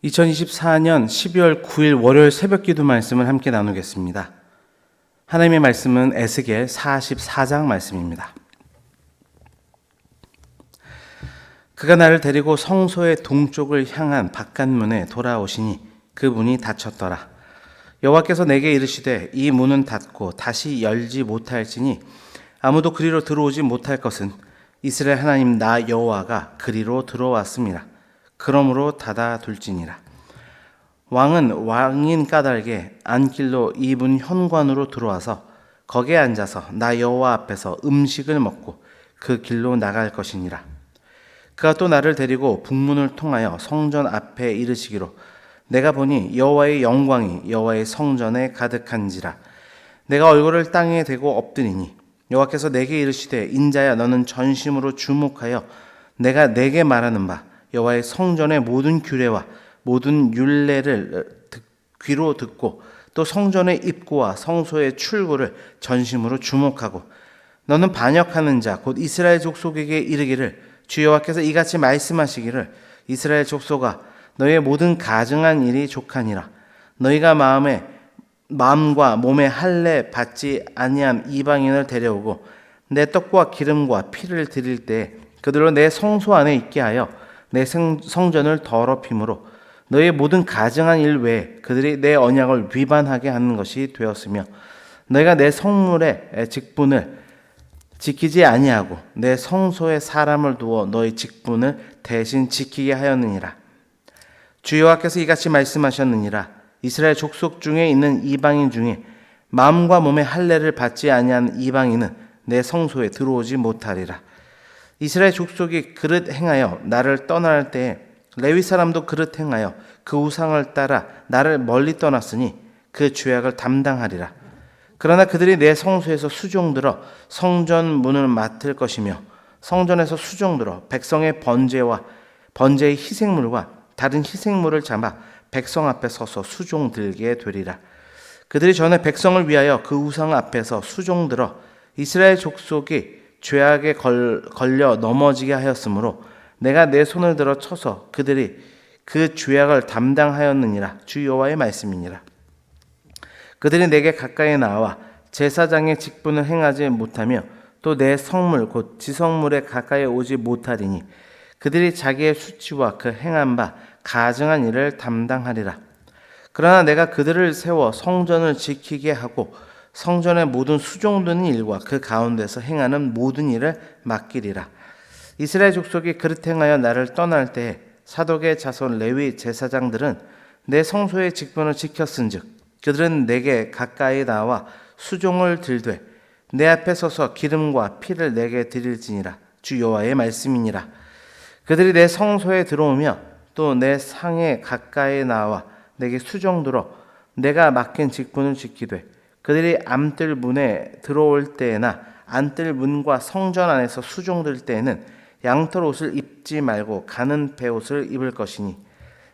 2024년 12월 9일 월요일 새벽기도 말씀을 함께 나누겠습니다. 하나님의 말씀은 에스겔 44장 말씀입니다. 그가 나를 데리고 성소의 동쪽을 향한 바깥문에 돌아오시니 그 문이 닫혔더라. 여호와께서 내게 이르시되 이 문은 닫고 다시 열지 못할지니 아무도 그리로 들어오지 못할 것은 이스라엘 하나님 나 여호와가 그리로 들어왔습니다. 그러므로 닫아둘지니라. 왕은 왕인 까닭에 안길로 이 문 현관으로 들어와서 거기에 앉아서 나 여호와 앞에서 음식을 먹고 그 길로 나갈 것이니라. 그가 또 나를 데리고 북문을 통하여 성전 앞에 이르시기로 내가 보니 여호와의 영광이 여호와의 성전에 가득한지라. 내가 얼굴을 땅에 대고 엎드리니 여호와께서 내게 이르시되 인자야 너는 전심으로 주목하여 내가 내게 말하는 바 여호와의 성전의 모든 규례와 모든 율례를 귀로 듣고 또 성전의 입구와 성소의 출구를 전심으로 주목하고 너는 반역하는 자 곧 이스라엘 족속에게 이르기를 주 여호와께서 이같이 말씀하시기를 이스라엘 족속아 너희의 모든 가증한 일이 족하니라. 너희가 마음과 몸에 할례 받지 아니한 이방인을 데려오고 내 떡과 기름과 피를 드릴 때 그들로 내 성소 안에 있게 하여 내 성전을 더럽힘으로 너희의 모든 가증한 일 외에 그들이 내 언약을 위반하게 하는 것이 되었으며 너희가 내 성물의 직분을 지키지 아니하고 내 성소에 사람을 두어 너희 직분을 대신 지키게 하였느니라. 주 여호와께서 이같이 말씀하셨느니라. 이스라엘 족속 중에 있는 이방인 중에 마음과 몸의 할례를 받지 아니한 이방인은 내 성소에 들어오지 못하리라. 이스라엘 족속이 그릇 행하여 나를 떠날 때에 레위 사람도 그릇 행하여 그 우상을 따라 나를 멀리 떠났으니 그 죄악을 담당하리라. 그러나 그들이 내 성소에서 수종들어 성전 문을 맡을 것이며 성전에서 수종들어 백성의 번제의 희생물과 다른 희생물을 잡아 백성 앞에 서서 수종들게 되리라. 그들이 전에 백성을 위하여 그 우상 앞에서 수종들어 이스라엘 족속이 죄악에 걸려 넘어지게 하였으므로 내가 내 손을 들어 쳐서 그들이 그 죄악을 담당하였느니라. 주 여호와의 말씀이니라. 그들이 내게 가까이 나와 제사장의 직분을 행하지 못하며 또 내 성물 곧 지성물에 가까이 오지 못하리니 그들이 자기의 수치와 그 행한 바 가증한 일을 담당하리라. 그러나 내가 그들을 세워 성전을 지키게 하고 성전의 모든 수종드는 일과 그 가운데서 행하는 모든 일을 맡기리라. 이스라엘 족속이 그릇 행하여 나를 떠날 때에 사독의 자손 레위 제사장들은 내 성소의 직분을 지켰은즉 그들은 내게 가까이 나와 수종을 들되 내 앞에 서서 기름과 피를 내게 드릴지니라. 주 여호와의 말씀이니라. 그들이 내 성소에 들어오며 또 내 상에 가까이 나와 내게 수종들어 내가 맡긴 직분을 지키되 그들이 암뜰 문에 들어올 때나 안뜰 문과 성전 안에서 수종들 때에는 양털 옷을 입지 말고 가는 배 옷을 입을 것이니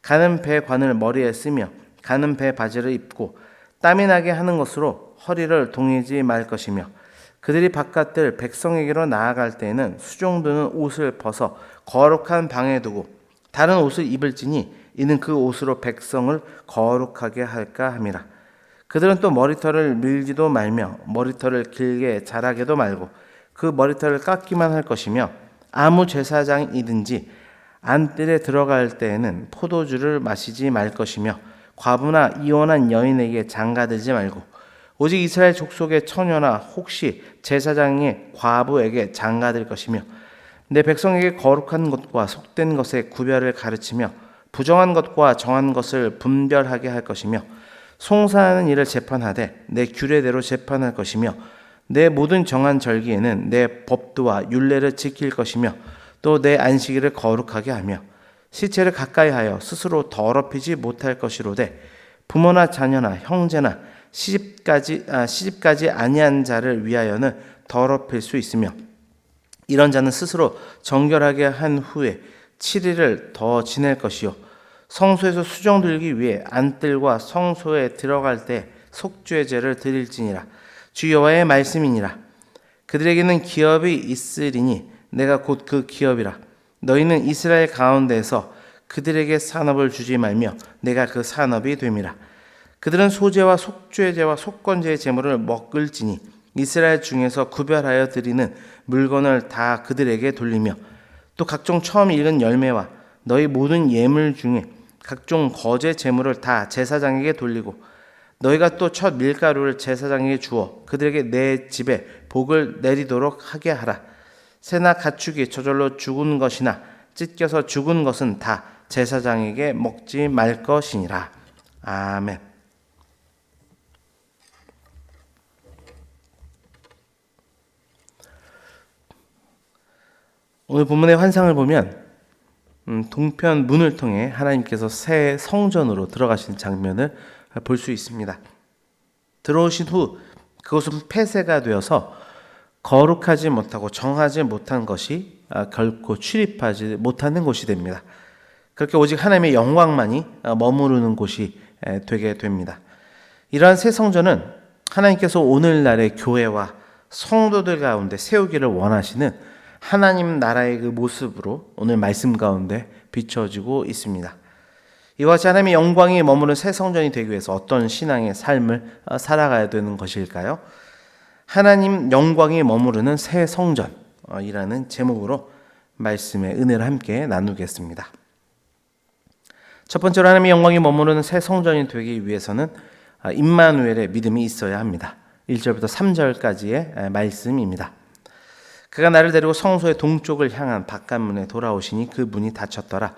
가는 배 관을 머리에 쓰며 가는 배 바지를 입고 땀이 나게 하는 것으로 허리를 동이지 말 것이며 그들이 바깥들 백성에게로 나아갈 때에는 수종드는 옷을 벗어 거룩한 방에 두고 다른 옷을 입을지니 이는 그 옷으로 백성을 거룩하게 할까 함이라. 그들은 또 머리털을 밀지도 말며 머리털을 길게 자라게도 말고 그 머리털을 깎기만 할 것이며 아무 제사장이든지 안뜰에 들어갈 때에는 포도주를 마시지 말 것이며 과부나 이혼한 여인에게 장가들지 말고 오직 이스라엘 족속의 처녀나 혹시 제사장의 과부에게 장가들 것이며 내 백성에게 거룩한 것과 속된 것의 구별을 가르치며 부정한 것과 정한 것을 분별하게 할 것이며 송사하는 일을 재판하되 내 규례대로 재판할 것이며 내 모든 정한 절기에는 내 법도와 율례를 지킬 것이며 또 내 안식일을 거룩하게 하며 시체를 가까이 하여 스스로 더럽히지 못할 것이로되 부모나 자녀나 형제나 시집까지 아니한 자를 위하여는 더럽힐 수 있으며 이런 자는 스스로 정결하게 한 후에 7일을 더 지낼 것이요 성소에서 수종 들기 위해 안뜰과 성소에 들어갈 때 속죄 제를 드릴지니라. 주 여호와의 말씀이니라. 그들에게는 기업이 있으리니 내가 곧 그 기업이라. 너희는 이스라엘 가운데에서 그들에게 산업을 주지 말며 내가 그 산업이 됨이라. 그들은 소제와 속죄제와 속건제의 제물을 먹을지니 이스라엘 중에서 구별하여 드리는 물건을 다 그들에게 돌리며 또 각종 처음 익은 열매와 너희 모든 예물 중에 각종 거제 제물을 다 제사장에게 돌리고 너희가 또 첫 밀가루를 제사장에게 주어 그들에게 내 집에 복을 내리도록 하게 하라. 새나 가축이 저절로 죽은 것이나 찢겨서 죽은 것은 다 제사장에게 먹지 말 것이니라. 아멘. 오늘 본문의 환상을 보면 동편 문을 통해 하나님께서 새 성전으로 들어가시는 장면을 볼 수 있습니다. 들어오신 후 그것은 폐쇄가 되어서 거룩하지 못하고 정하지 못한 것이 결코 출입하지 못하는 곳이 됩니다. 그렇게 오직 하나님의 영광만이 머무르는 곳이 되게 됩니다. 이러한 새 성전은 하나님께서 오늘날의 교회와 성도들 가운데 세우기를 원하시는 하나님 나라의 그 모습으로 오늘 말씀 가운데 비춰지고 있습니다. 이와 같이 하나님의 영광이 머무는 새 성전이 되기 위해서 어떤 신앙의 삶을 살아가야 되는 것일까요? 하나님 영광이 머무르는 새 성전이라는 제목으로 말씀의 은혜를 함께 나누겠습니다. 첫 번째로 하나님의 영광이 머무르는 새 성전이 되기 위해서는 임마누엘의 믿음이 있어야 합니다. 1절부터 3절까지의 말씀입니다. 그가 나를 데리고 성소의 동쪽을 향한 바깥문에 돌아오시니 그 문이 닫혔더라.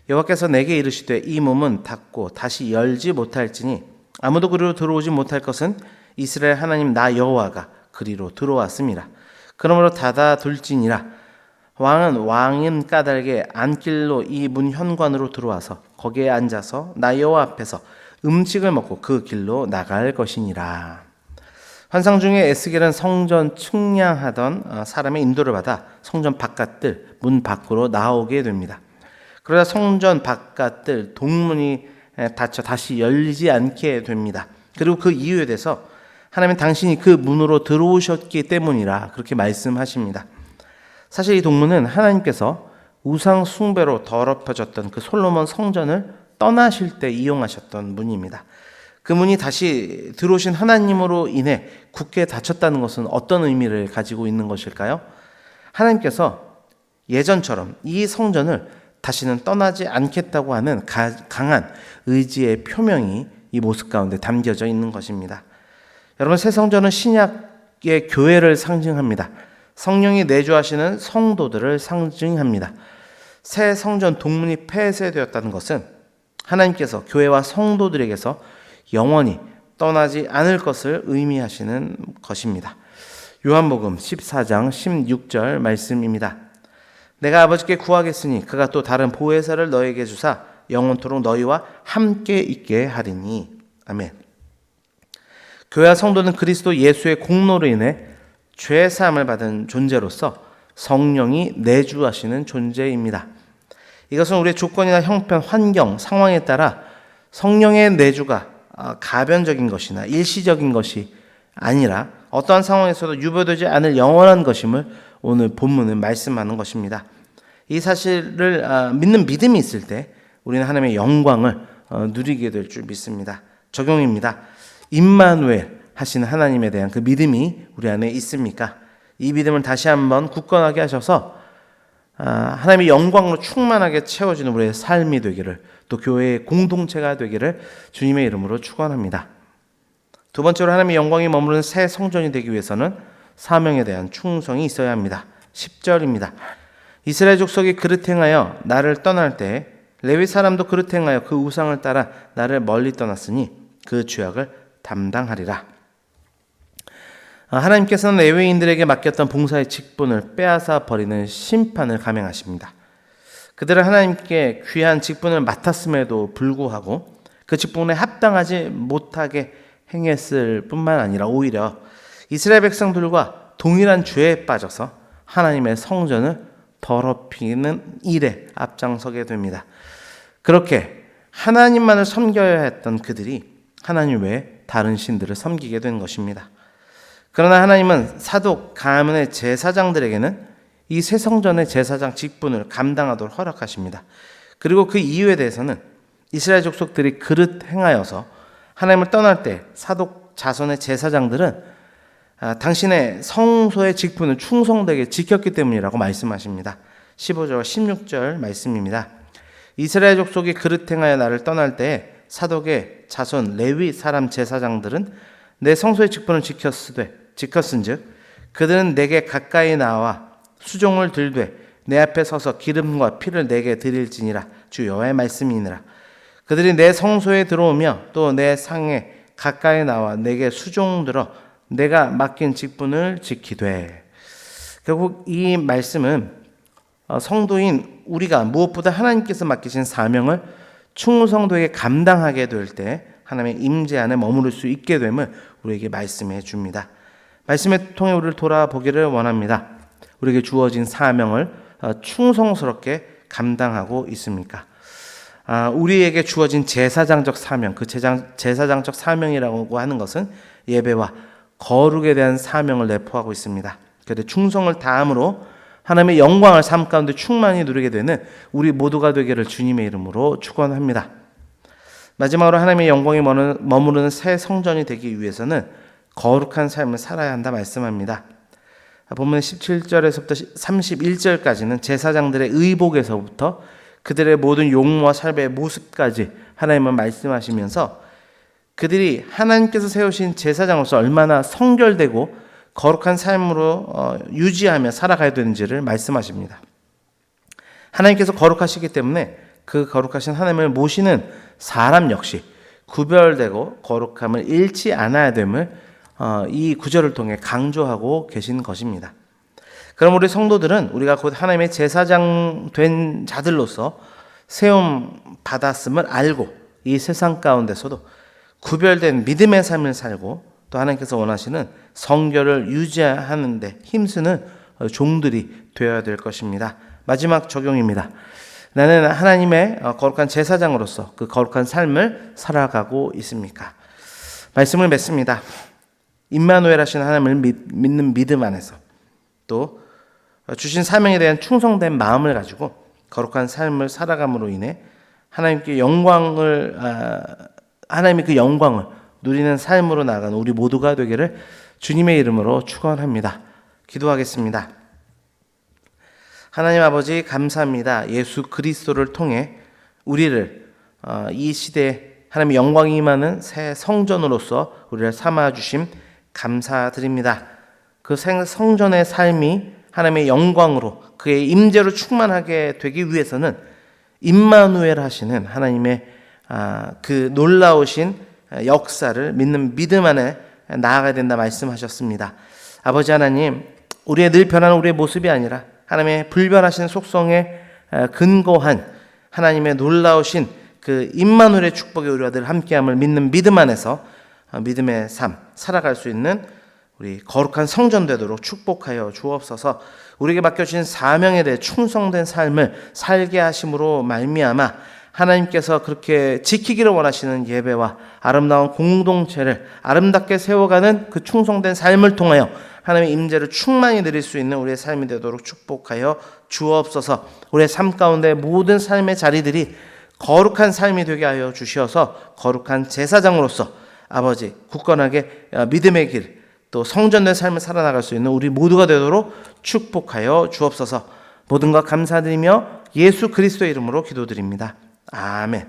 여호와께서 내게 이르시되 이 문은 닫고 다시 열지 못할지니 아무도 그리로 들어오지 못할 것은 이스라엘 하나님 나 여호와가 그리로 들어왔음이라. 그러므로 닫아둘지니라. 왕은 까닭에 안길로 이 문 현관으로 들어와서 거기에 앉아서 나 여호와 앞에서 음식을 먹고 그 길로 나갈 것이니라. 환상 중에 에스겔은 성전 측량하던 사람의 인도를 받아 성전 바깥들 문 밖으로 나오게 됩니다. 그러다 성전 바깥들 동문이 닫혀 다시 열리지 않게 됩니다. 그리고 그 이유에 대해서 하나님은 당신이 그 문으로 들어오셨기 때문이라 그렇게 말씀하십니다. 사실 이 동문은 하나님께서 우상 숭배로 더럽혀졌던 그 솔로몬 성전을 떠나실 때 이용하셨던 문입니다. 그 문이 다시 들어오신 하나님으로 인해 굳게 닫혔다는 것은 어떤 의미를 가지고 있는 것일까요? 하나님께서 예전처럼 이 성전을 다시는 떠나지 않겠다고 하는 강한 의지의 표명이 이 모습 가운데 담겨져 있는 것입니다. 여러분, 새 성전은 신약의 교회를 상징합니다. 성령이 내주하시는 성도들을 상징합니다. 새 성전 동문이 폐쇄되었다는 것은 하나님께서 교회와 성도들에게서 영원히 떠나지 않을 것을 의미하시는 것입니다. 요한복음 14장 16절 말씀입니다. 내가 아버지께 구하겠으니 그가 또 다른 보혜사를 너에게 주사 영원토록 너희와 함께 있게 하리니. 아멘. 교회와 성도는 그리스도 예수의 공로로 인해 죄 사함을 받은 존재로서 성령이 내주하시는 존재입니다. 이것은 우리의 조건이나 형편, 환경, 상황에 따라 성령의 내주가 가변적인 것이나 일시적인 것이 아니라 어떠한 상황에서도 유보되지 않을 영원한 것임을 오늘 본문은 말씀하는 것입니다. 이 사실을 믿는 믿음이 있을 때 우리는 하나님의 영광을 누리게 될 줄 믿습니다. 적용입니다. 임마누엘 하시는 하나님에 대한 그 믿음이 우리 안에 있습니까? 이 믿음을 다시 한번 굳건하게 하셔서 하나님의 영광으로 충만하게 채워지는 우리의 삶이 되기를, 또 교회의 공동체가 되기를 주님의 이름으로 축원합니다. 두 번째로 하나님의 영광이 머무르는 새 성전이 되기 위해서는 사명에 대한 충성이 있어야 합니다. 10절입니다. 이스라엘 족속이 그릇 행하여 나를 떠날 때 레위 사람도 그릇 행하여 그 우상을 따라 나를 멀리 떠났으니 그 죄악을 담당하리라. 하나님께서는 레위인들에게 맡겼던 봉사의 직분을 빼앗아 버리는 심판을 감행하십니다. 그들은 하나님께 귀한 직분을 맡았음에도 불구하고 그 직분에 합당하지 못하게 행했을 뿐만 아니라 오히려 이스라엘 백성들과 동일한 죄에 빠져서 하나님의 성전을 더럽히는 일에 앞장서게 됩니다. 그렇게 하나님만을 섬겨야 했던 그들이 하나님 외에 다른 신들을 섬기게 된 것입니다. 그러나 하나님은 사독 가문의 제사장들에게는 이 새 성전의 제사장 직분을 감당하도록 허락하십니다. 그리고 그 이유에 대해서는 이스라엘 족속들이 그릇 행하여서 하나님을 떠날 때 사독 자손의 제사장들은 당신의 성소의 직분을 충성되게 지켰기 때문이라고 말씀하십니다. 15절 16절 말씀입니다. 이스라엘 족속이 그릇 행하여 나를 떠날 때에 사독의 자손 레위 사람 제사장들은 내 성소의 직분을 지켰은즉 그들은 내게 가까이 나와 수종을 들되 내 앞에 서서 기름과 피를 내게 드릴지니라. 주 여호와의 말씀이니라. 그들이 내 성소에 들어오며 또 내 상에 가까이 나와 내게 수종들어 내가 맡긴 직분을 지키되. 결국 이 말씀은 성도인 우리가 무엇보다 하나님께서 맡기신 사명을 충성도에 감당하게 될 때 하나님의 임재 안에 머무를 수 있게 됨을 우리에게 말씀해 줍니다. 말씀을 통해 우리를 돌아보기를 원합니다. 우리에게 주어진 사명을 충성스럽게 감당하고 있습니까? 우리에게 주어진 제사장적 사명, 그 제사장적 사명이라고 하는 것은 예배와 거룩에 대한 사명을 내포하고 있습니다. 그런데 충성을 다함으로 하나님의 영광을 삶 가운데 충만히 누리게 되는 우리 모두가 되기를 주님의 이름으로 축원합니다. 마지막으로 하나님의 영광이 머무르는 새 성전이 되기 위해서는 거룩한 삶을 살아야 한다 말씀합니다. 본문 17절에서부터 31절까지는 제사장들의 의복에서부터 그들의 모든 용모와 삶의 모습까지 하나님은 말씀하시면서 그들이 하나님께서 세우신 제사장으로서 얼마나 성결되고 거룩한 삶으로 유지하며 살아가야 되는지를 말씀하십니다. 하나님께서 거룩하시기 때문에 그 거룩하신 하나님을 모시는 사람 역시 구별되고 거룩함을 잃지 않아야 됨을 이 구절을 통해 강조하고 계신 것입니다. 그럼 우리 성도들은 우리가 곧 하나님의 제사장 된 자들로서 세움 받았음을 알고 이 세상 가운데서도 구별된 믿음의 삶을 살고 또 하나님께서 원하시는 성결을 유지하는 데 힘쓰는 종들이 되어야 될 것입니다. 마지막 적용입니다. 나는 하나님의 거룩한 제사장으로서 그 거룩한 삶을 살아가고 있습니까? 말씀을 맺습니다. 임마누엘 하신 하나님을 믿는 믿음 안에서 또 주신 사명에 대한 충성된 마음을 가지고 거룩한 삶을 살아감으로 인해 하나님의 그 영광을 누리는 삶으로 나아가는 우리 모두가 되기를 주님의 이름으로 축원합니다. 기도하겠습니다. 하나님 아버지 감사합니다. 예수 그리스도를 통해 우리를 이 시대에 하나님의 영광이 임하는 새 성전으로서 우리를 삼아주심 감사드립니다. 그 성전의 삶이 하나님의 영광으로 그의 임재로 충만하게 되기 위해서는 임마누엘 하시는 하나님의 그 놀라우신 역사를 믿는 믿음 안에 나아가야 된다 말씀하셨습니다. 아버지 하나님, 우리의 늘 변하는 우리의 모습이 아니라 하나님의 불변하신 속성에 근거한 하나님의 놀라우신 그 임마누엘의 축복의 우리와 늘 함께함을 믿는 믿음 안에서 믿음의 삶 살아갈 수 있는 우리 거룩한 성전 되도록 축복하여 주옵소서. 우리에게 맡겨주신 사명에 대해 충성된 삶을 살게 하심으로 말미암아 하나님께서 그렇게 지키기를 원하시는 예배와 아름다운 공동체를 아름답게 세워가는 그 충성된 삶을 통하여 하나님의 임재를 충만히 누릴 수 있는 우리의 삶이 되도록 축복하여 주옵소서. 우리의 삶 가운데 모든 삶의 자리들이 거룩한 삶이 되게 하여 주시어서 거룩한 제사장으로서 아버지 굳건하게 믿음의 길 또 성전된 삶을 살아나갈 수 있는 우리 모두가 되도록 축복하여 주옵소서. 모든 것 감사드리며 예수 그리스도의 이름으로 기도드립니다. 아멘.